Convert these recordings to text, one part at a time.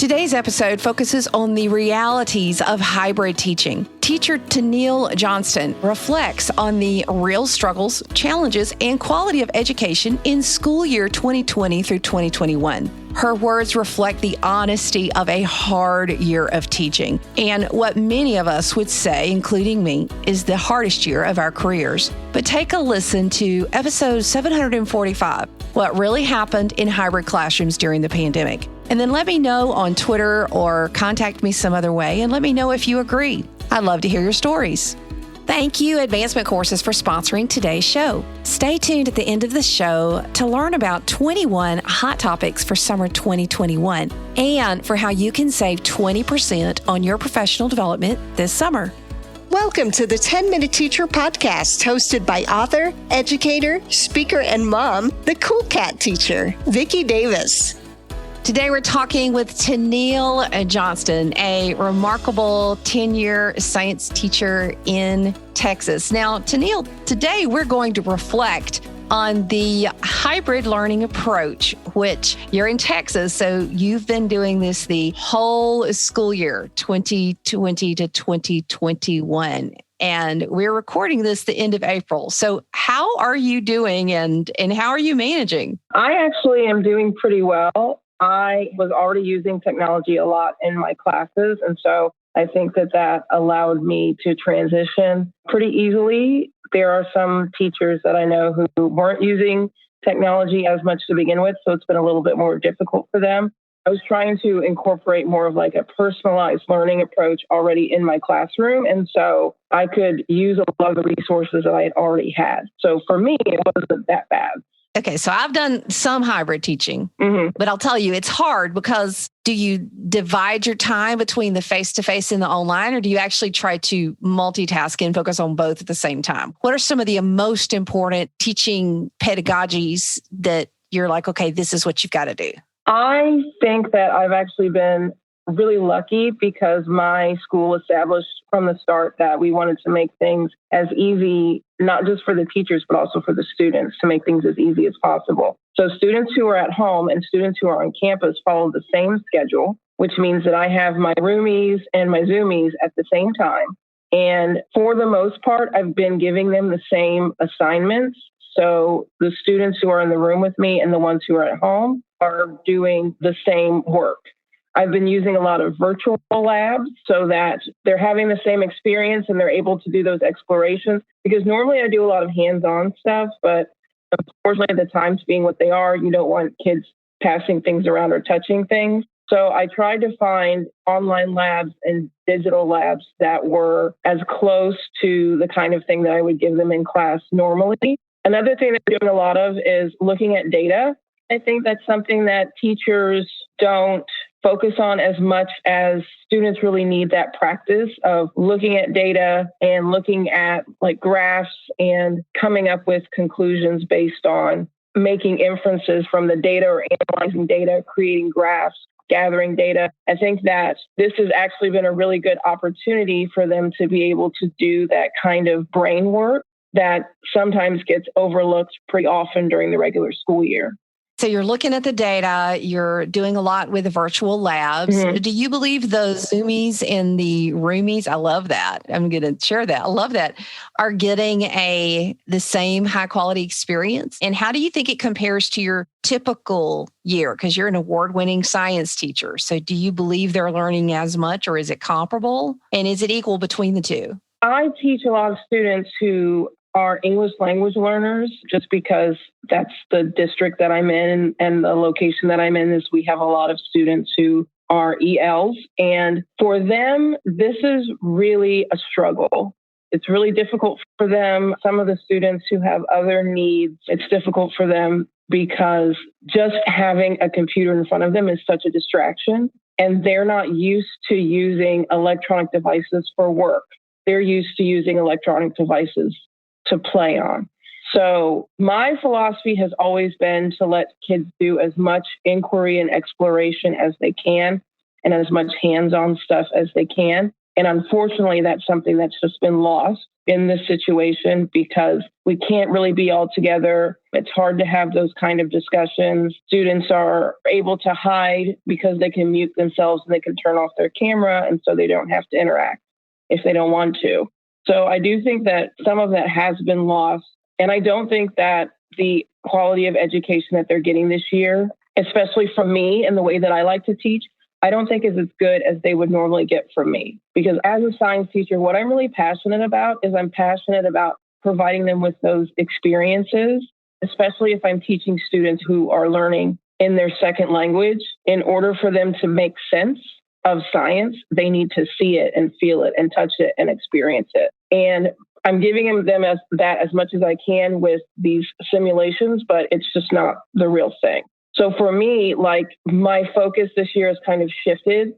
Today's episode focuses on the realities of hybrid teaching. Teacher Tennille Johnston reflects on the real struggles, challenges, and quality of education in school year 2020 through 2021. Her words reflect the honesty of a hard year of teaching and what many of us would say, including me, is the hardest year of our careers. But take a listen to episode 745, What Really Happened in Hybrid Classrooms During the Pandemic. And then let me know on Twitter or contact me some other way and let me know if you agree. I'd love to hear your stories. Thank you, Advancement Courses, for sponsoring today's show. Stay tuned at the end of the show to learn about 21 hot topics for summer 2021 and for how you can save 20% on your professional development this summer. Welcome to the 10-Minute Teacher Podcast, hosted by author, educator, speaker, and mom, the Cool Cat teacher, Vicki Davis. Today, we're talking with Tennille Johnston, a remarkable 10-year science teacher in Texas. Now, Tennille, today we're going to reflect on the hybrid learning approach, which you're in Texas, so you've been doing this the whole school year, 2020 to 2021. And we're recording this the end of April. So how are you doing and how are you managing? I actually am doing pretty well. I was already using technology a lot in my classes, and so I think that allowed me to transition pretty easily. There are some teachers that I know who weren't using technology as much to begin with, so it's been a little bit more difficult for them. I was trying to incorporate more of like a personalized learning approach already in my classroom, and so I could use a lot of the resources that I had already had. So for me, it wasn't that bad. Okay, so I've done some hybrid teaching, but I'll tell you, it's hard because do you divide your time between the face-to-face and the online, or do you actually try to multitask and focus on both at the same time? What are some of the most important teaching pedagogies that you're like, okay, this is what you've got to do? I think that I've actually been really lucky because my school established from the start that we wanted to make things as easy, not just for the teachers, but also for the students, to make things as easy as possible. So students who are at home and students who are on campus follow the same schedule, which means that I have my roomies and my zoomies at the same time. And for the most part, I've been giving them the same assignments. So the students who are in the room with me and the ones who are at home are doing the same work. I've been using a lot of virtual labs so that they're having the same experience and they're able to do those explorations, because normally I do a lot of hands-on stuff, but unfortunately the times being what they are, you don't want kids passing things around or touching things. So I tried to find online labs and digital labs that were as close to the kind of thing that I would give them in class normally. Another thing that I'm doing a lot of is looking at data. I think that's something that teachers don't focus on as much as students really need that practice of looking at data and looking at like graphs and coming up with conclusions based on making inferences from the data or analyzing data, creating graphs, gathering data. I think that this has actually been a really good opportunity for them to be able to do that kind of brain work that sometimes gets overlooked pretty often during the regular school year. So you're looking at the data, you're doing a lot with the virtual labs. Do you believe those zoomies and the roomies, I love that. I'm going to share that. I love that, are getting the same high quality experience? And how do you think it compares to your typical year? Because you're an award-winning science teacher. So do you believe they're learning as much, or is it comparable? And is it equal between the two? I teach a lot of students who are English language learners, just because that's the district that I'm in and the location that I'm in is we have a lot of students who are ELs. And for them, this is really a struggle. It's really difficult for them. Some of the students who have other needs, it's difficult for them because just having a computer in front of them is such a distraction. And they're not used to using electronic devices for work. They're used to using electronic devices to play on. So my philosophy has always been to let kids do as much inquiry and exploration as they can and as much hands-on stuff as they can. And unfortunately, that's something that's just been lost in this situation because we can't really be all together. It's hard to have those kind of discussions. Students are able to hide because they can mute themselves and they can turn off their camera, and so they don't have to interact if they don't want to. So I do think that some of that has been lost. And I don't think that the quality of education that they're getting this year, especially from me and the way that I like to teach, I don't think is as good as they would normally get from me. Because as a science teacher, what I'm really passionate about is I'm passionate about providing them with those experiences, especially if I'm teaching students who are learning in their second language. In order for them to make sense of science, they need to see it and feel it and touch it and experience it. And I'm giving them that as much as I can with these simulations, but it's just not the real thing. So for me, like my focus this year has kind of shifted.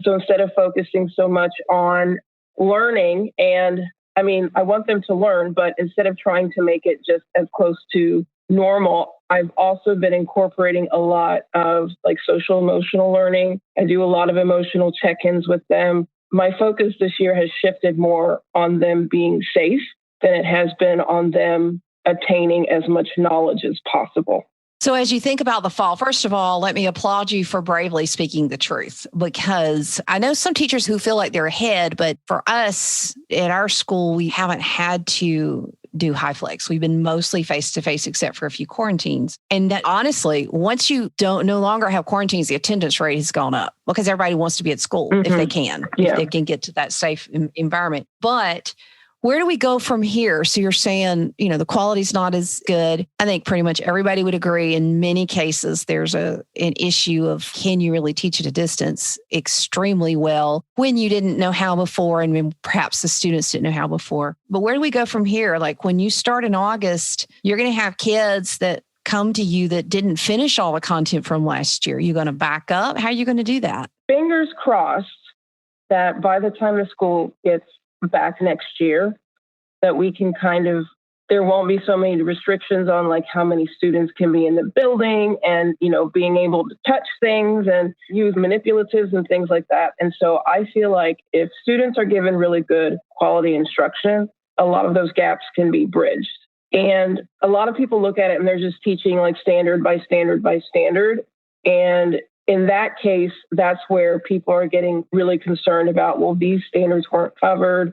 So instead of focusing so much on learning, and I mean, I want them to learn, but instead of trying to make it just as close to normal, I've also been incorporating a lot of like social emotional learning. I do a lot of emotional check-ins with them. My focus this year has shifted more on them being safe than it has been on them attaining as much knowledge as possible. So as you think about the fall, first of all, let me applaud you for bravely speaking the truth, because I know some teachers who feel like they're ahead, but for us at our school, we haven't had to do high flex. We've been mostly face-to-face except for a few quarantines. And that, honestly, once you don't no longer have quarantines, the attendance rate has gone up because everybody wants to be at school if they can, if they can get to that safe environment. But where do we go from here? So you're saying, the quality's not as good. I think pretty much everybody would agree in many cases there's an issue of can you really teach at a distance extremely well when you didn't know how before, and perhaps the students didn't know how before. But where do we go from here? Like when you start in August, you're going to have kids that come to you that didn't finish all the content from last year. You're going to back up? How are you going to do that? Fingers crossed that by the time the school gets back next year, that we can there won't be so many restrictions on like how many students can be in the building and, being able to touch things and use manipulatives and things like that. And so I feel like if students are given really good quality instruction, a lot of those gaps can be bridged. And a lot of people look at it and they're just teaching like standard by standard by standard. And in that case, that's where people are getting really concerned about, well, these standards weren't covered,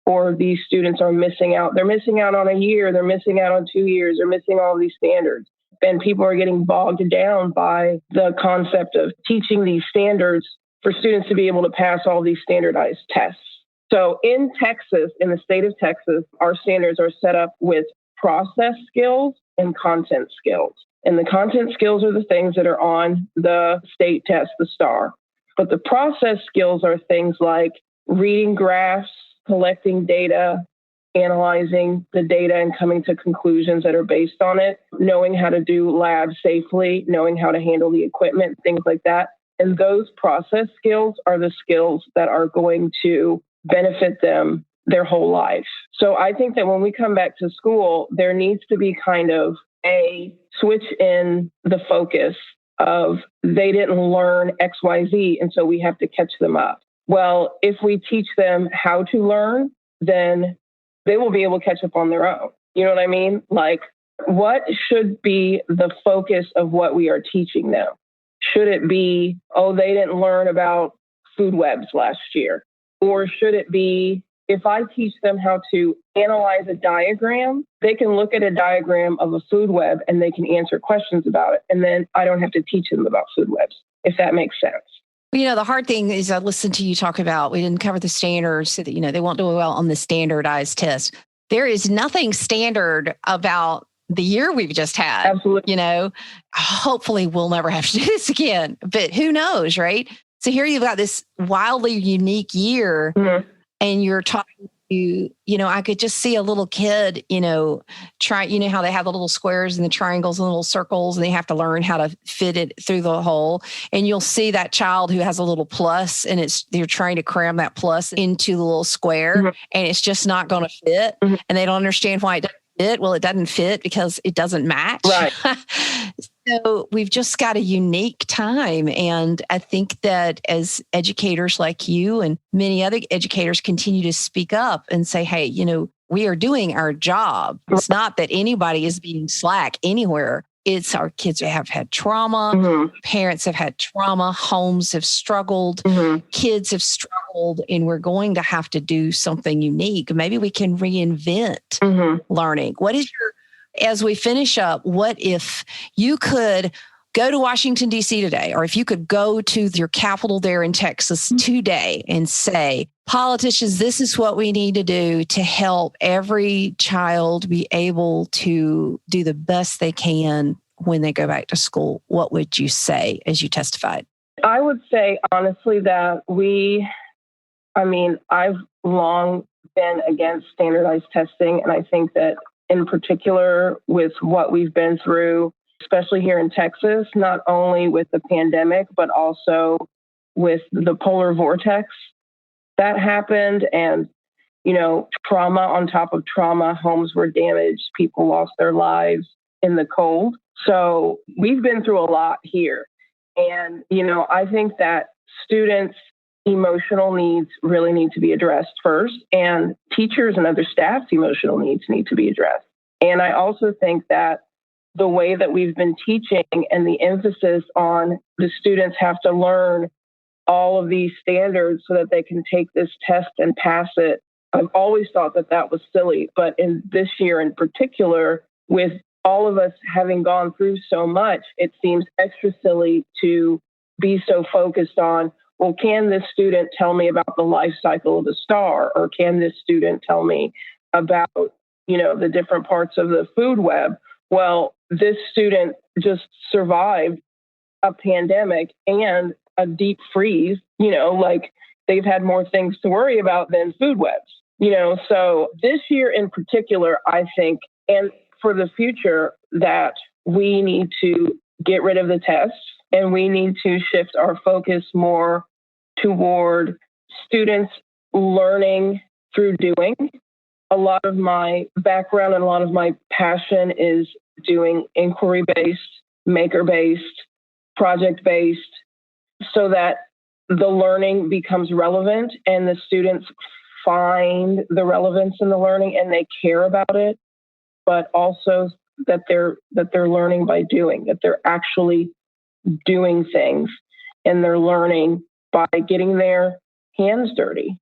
or these students are missing out. They're missing out on a year. They're missing out on 2 years. They're missing all of these standards. And people are getting bogged down by the concept of teaching these standards for students to be able to pass all these standardized tests. So in Texas, in the state of Texas, our standards are set up with process skills and content skills. And the content skills are the things that are on the state test, the STAR. But the process skills are things like reading graphs, collecting data, analyzing the data and coming to conclusions that are based on it, knowing how to do lab safely, knowing how to handle the equipment, things like that. And those process skills are the skills that are going to benefit them their whole life. So I think that when we come back to school, there needs to be kind of a switch in the focus of they didn't learn X, Y, Z, and so we have to catch them up. Well, if we teach them how to learn, then they will be able to catch up on their own. You know what I mean? Like, what should be the focus of what we are teaching them? Should it be, they didn't learn about food webs last year? Or should it be, if I teach them how to analyze a diagram, they can look at a diagram of a food web and they can answer questions about it. And then I don't have to teach them about food webs, if that makes sense. The hard thing is I listened to you talk about, we didn't cover the standards, so that, they won't do well on the standardized test. There is nothing standard about the year we've just had. Absolutely. Hopefully we'll never have to do this again, but who knows, right? So here you've got this wildly unique year, and you're talking to, I could just see a little kid, try, how they have the little squares and the triangles and little circles, and they have to learn how to fit it through the hole. And you'll see that child who has a little plus, and they're trying to cram that plus into the little square, and it's just not going to fit. And they don't understand why it doesn't fit. Well, it doesn't fit because it doesn't match. Right. So we've just got a unique time. And I think that as educators like you and many other educators continue to speak up and say, hey, we are doing our job. It's not that anybody is being slack anywhere. It's our kids have had trauma, parents have had trauma, homes have struggled, kids have struggled, and we're going to have to do something unique. Maybe we can reinvent learning. As we finish up, what if you could go to Washington, D.C. today, or if you could go to your capital there in Texas today and say, politicians, this is what we need to do to help every child be able to do the best they can when they go back to school, what would you say as you testified? I would say, honestly, that I've long been against standardized testing. And I think that in particular with what we've been through, especially here in Texas, not only with the pandemic, but also with the polar vortex that happened and, trauma on top of trauma, homes were damaged, people lost their lives in the cold. So we've been through a lot here. And, I think that students' emotional needs really need to be addressed first, and teachers and other staff's emotional needs need to be addressed. And I also think that the way that we've been teaching and the emphasis on the students have to learn all of these standards so that they can take this test and pass it. I've always thought that that was silly, but in this year in particular, with all of us having gone through so much, it seems extra silly to be so focused on, well, can this student tell me about the life cycle of a star? Or can this student tell me about, the different parts of the food web? Well, this student just survived a pandemic and a deep freeze, they've had more things to worry about than food webs, So this year in particular, I think, and for the future, that we need to get rid of the tests and we need to shift our focus more toward students learning through doing. A lot of my background and a lot of my passion is doing inquiry-based, maker-based, project-based, so that the learning becomes relevant and the students find the relevance in the learning and they care about it, but also that they're learning by doing, that they're actually doing things and they're learning by getting their hands dirty.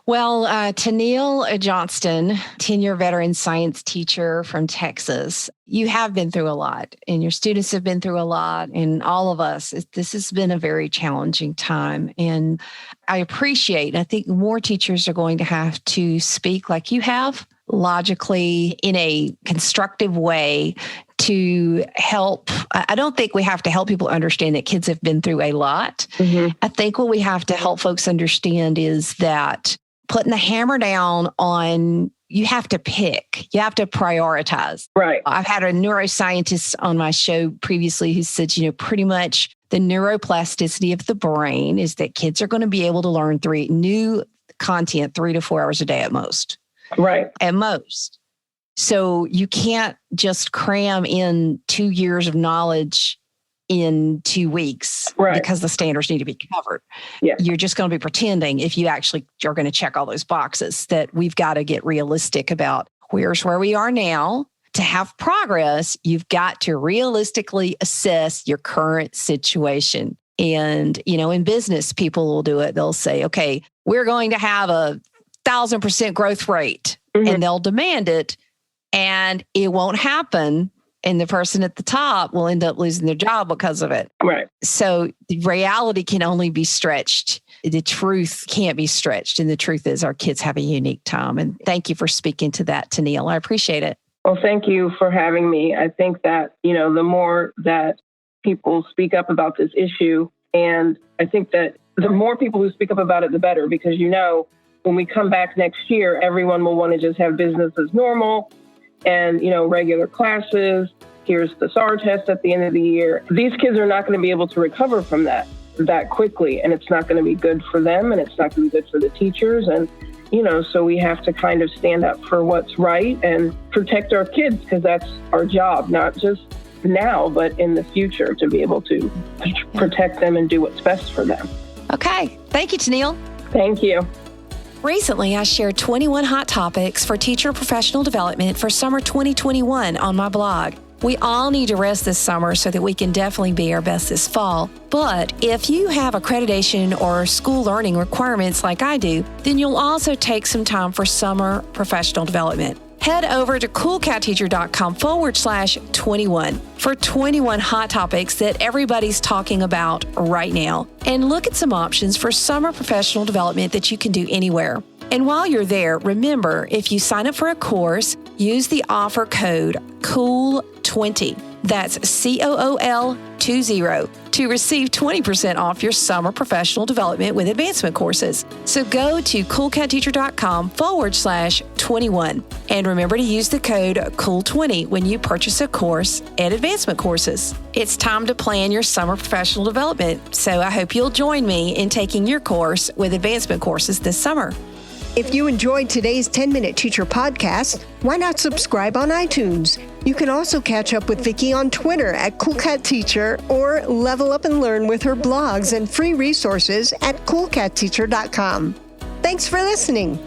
Well, Tennille Johnston, 10-year veteran science teacher from Texas, you have been through a lot and your students have been through a lot, and all of us, this has been a very challenging time. And I think more teachers are going to have to speak like you have, logically, in a constructive way to help. I don't think we have to help people understand that kids have been through a lot. I think what we have to help folks understand is that putting the hammer down on, you have to pick, you have to prioritize. Right. I've had a neuroscientist on my show previously who said, pretty much the neuroplasticity of the brain is that kids are going to be able to learn new content 3 to 4 hours a day at most. Right. At most. So you can't just cram in 2 years of knowledge in 2 weeks, right, because the standards need to be covered. Yeah. You're just going to be pretending if you actually are going to check all those boxes. That we've got to get realistic about here's where we are now. To have progress, you've got to realistically assess your current situation. And, in business, people will do it. They'll say, okay, we're going to have 1,000% growth rate, and they'll demand it, and it won't happen. And the person at the top will end up losing their job because of it. Right. So the reality can only be stretched. The truth can't be stretched. And the truth is our kids have a unique time. And thank you for speaking to that, Tennille. I appreciate it. Well, thank you for having me. I think that, the more that people speak up about this issue, and I think that the more people who speak up about it, the better, because, when we come back next year, everyone will want to just have business as normal and, regular classes. Here's the SAR test at the end of the year. These kids are not going to be able to recover from that quickly. And it's not going to be good for them. And it's not going to be good for the teachers. And So we have to kind of stand up for what's right and protect our kids, because that's our job, not just now, but in the future, to be able to protect them and do what's best for them. Okay. Thank you, Tennille. Thank you. Recently, I shared 21 hot topics for teacher professional development for summer 2021 on my blog. We all need to rest this summer so that we can definitely be our best this fall. But if you have accreditation or school learning requirements like I do, then you'll also take some time for summer professional development. Head over to coolcatteacher.com/21 for 21 hot topics that everybody's talking about right now. And look at some options for summer professional development that you can do anywhere. And while you're there, remember, if you sign up for a course, use the offer code COOL20. That's COOL20 to receive 20% off your summer professional development with advancement courses. So go to coolcatteacher.com/21 and remember to use the code COOL20 when you purchase a course at advancement courses. It's time to plan your summer professional development, so I hope you'll join me in taking your course with advancement courses this summer. If you enjoyed today's 10-Minute Teacher podcast, why not subscribe on iTunes? You can also catch up with Vicki on Twitter at CoolCatTeacher or level up and learn with her blogs and free resources at coolcatteacher.com. Thanks for listening.